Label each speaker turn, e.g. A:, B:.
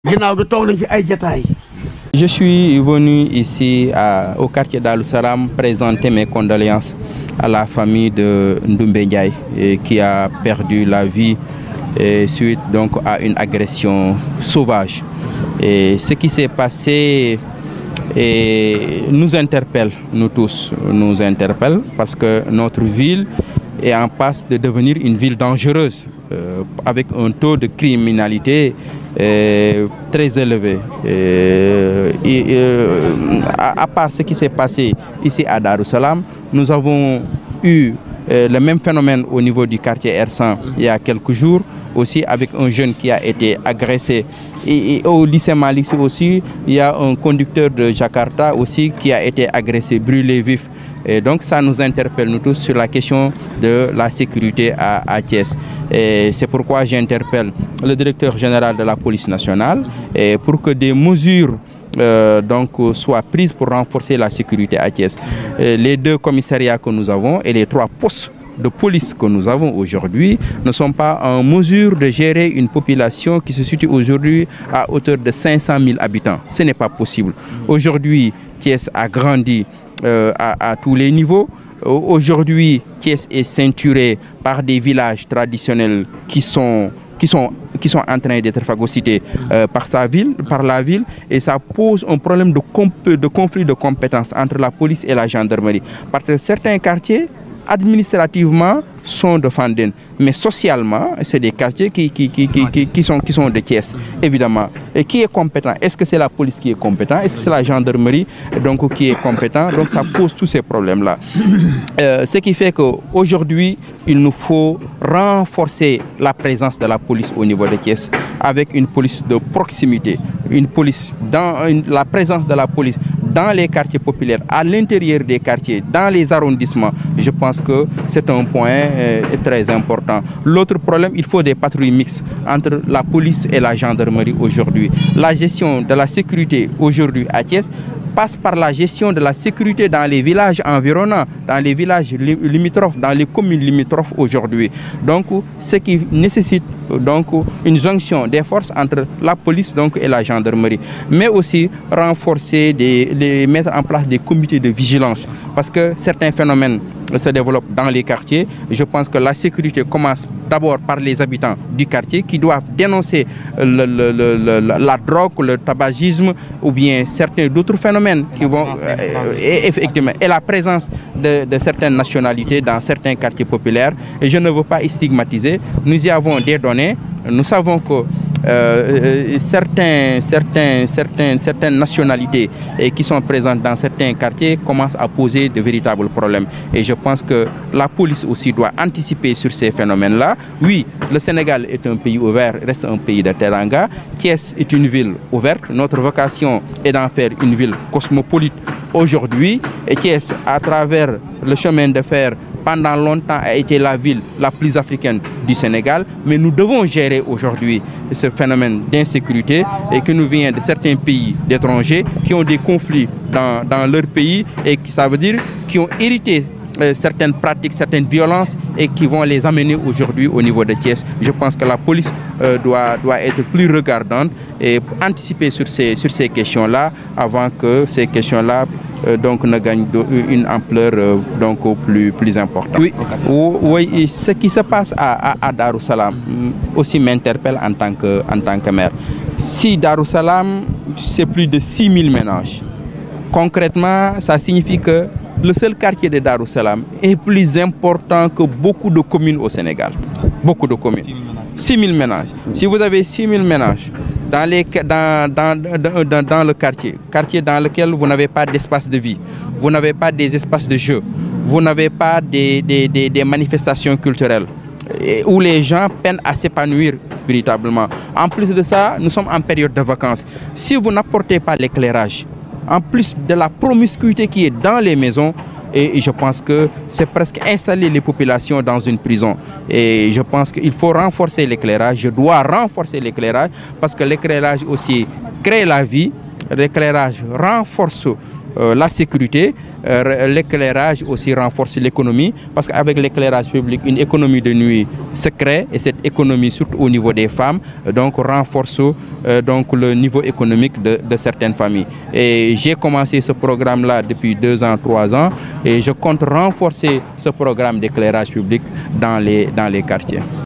A: Je suis venu ici au quartier d'Al Salam présenter mes condoléances à la famille de Ndoumbe Ndiaye qui a perdu la vie suite donc à une agression sauvage. Et ce qui s'est passé nous interpelle, nous tous, nous interpelle parce que notre ville est en passe de devenir une ville dangereuse avec un taux de criminalité très élevé. À part ce qui s'est passé ici à Darussalam, nous avons eu le même phénomène au niveau du quartier R100 il y a quelques jours, aussi avec un jeune qui a été agressé. Et au lycée Malissi aussi, il y a un conducteur de Jakarta aussi qui a été agressé, brûlé vif. Et donc ça nous interpelle nous tous sur la question de la sécurité à Thiès. C'est pourquoi j'interpelle le directeur général de la police nationale pour que des mesures soient prises pour renforcer la sécurité à Thiès. Les 2 commissariats que nous avons et les 3 postes de police que nous avons aujourd'hui ne sont pas en mesure de gérer une population qui se situe aujourd'hui à hauteur de 500 000 habitants. Ce n'est pas possible. Aujourd'hui, Thiès a grandi à tous les niveaux. Aujourd'hui, Thiès est ceinturé par des villages traditionnels qui sont en train d'être phagocytés par la ville, et ça pose un problème de conflit de compétences entre la police et la gendarmerie. Parce que certains quartiers, administrativement, sont de Fandène, mais socialement, c'est des quartiers qui sont de Thiès, évidemment. Et qui est compétent? Est-ce que c'est la police qui est compétente? Est-ce que c'est la gendarmerie qui est compétente? Donc ça pose tous ces problèmes-là. Ce qui fait qu'aujourd'hui, il nous faut renforcer la présence de la police au niveau de Thiès, avec une police de proximité, la présence de la police dans les quartiers populaires, à l'intérieur des quartiers, dans les arrondissements. Je pense que c'est un point très important. L'autre problème, il faut des patrouilles mixtes entre la police et la gendarmerie aujourd'hui. La gestion de la sécurité aujourd'hui à Thiès passe par la gestion de la sécurité dans les villages environnants, dans les villages limitrophes, dans les communes limitrophes aujourd'hui. Donc, ce qui nécessite une jonction des forces entre la police et la gendarmerie, mais aussi renforcer, mettre en place des comités de vigilance, parce que certains phénomènes se développent dans les quartiers. Je pense que la sécurité commence d'abord par les habitants du quartier qui doivent dénoncer la drogue, le tabagisme ou bien certains d'autres phénomènes qui vont effectivement, et la présence de certaines nationalités dans certains quartiers populaires. Et je ne veux pas stigmatiser, nous y avons des données. Nous savons que certaines nationalités qui sont présentes dans certains quartiers commencent à poser de véritables problèmes. Et je pense que la police aussi doit anticiper sur ces phénomènes-là. Oui, le Sénégal est un pays ouvert, reste un pays de teranga. Thiès est une ville ouverte. Notre vocation est d'en faire une ville cosmopolite aujourd'hui. Et Thiès, à travers le chemin de fer, pendant longtemps a été la ville la plus africaine du Sénégal, mais nous devons gérer aujourd'hui ce phénomène d'insécurité et qui nous vient de certains pays d'étrangers qui ont des conflits dans leur pays et ça veut dire qui ont hérité certaines pratiques, certaines violences et qui vont les amener aujourd'hui au niveau de Thiès. Je pense que la police doit être plus regardante et anticiper sur ces questions-là avant que ces questions-là ne gagnent une ampleur plus importante. Oui, ce qui se passe à Darussalam aussi m'interpelle en tant que maire. Si Darussalam, c'est plus de 6000 ménages. Concrètement, ça signifie que le seul quartier de Darussalam est plus important que beaucoup de communes au Sénégal. Beaucoup de communes. 6000 ménages. Si vous avez 6000 ménages dans le quartier dans lequel vous n'avez pas d'espace de vie, vous n'avez pas des espaces de jeu, vous n'avez pas des manifestations culturelles, où les gens peinent à s'épanouir véritablement. En plus de ça, nous sommes en période de vacances. Si vous n'apportez pas l'éclairage, en plus de la promiscuité qui est dans les maisons, et je pense que c'est presque installer les populations dans une prison. Et je pense qu'il faut renforcer l'éclairage, je dois renforcer l'éclairage, parce que l'éclairage aussi crée la vie, l'éclairage renforce la sécurité, l'éclairage aussi renforce l'économie, parce qu'avec l'éclairage public, une économie de nuit se crée, et cette économie, surtout au niveau des femmes, donc renforce donc le niveau économique de certaines familles. Et j'ai commencé ce programme-là depuis 2 ans, 3 ans, et je compte renforcer ce programme d'éclairage public dans les quartiers.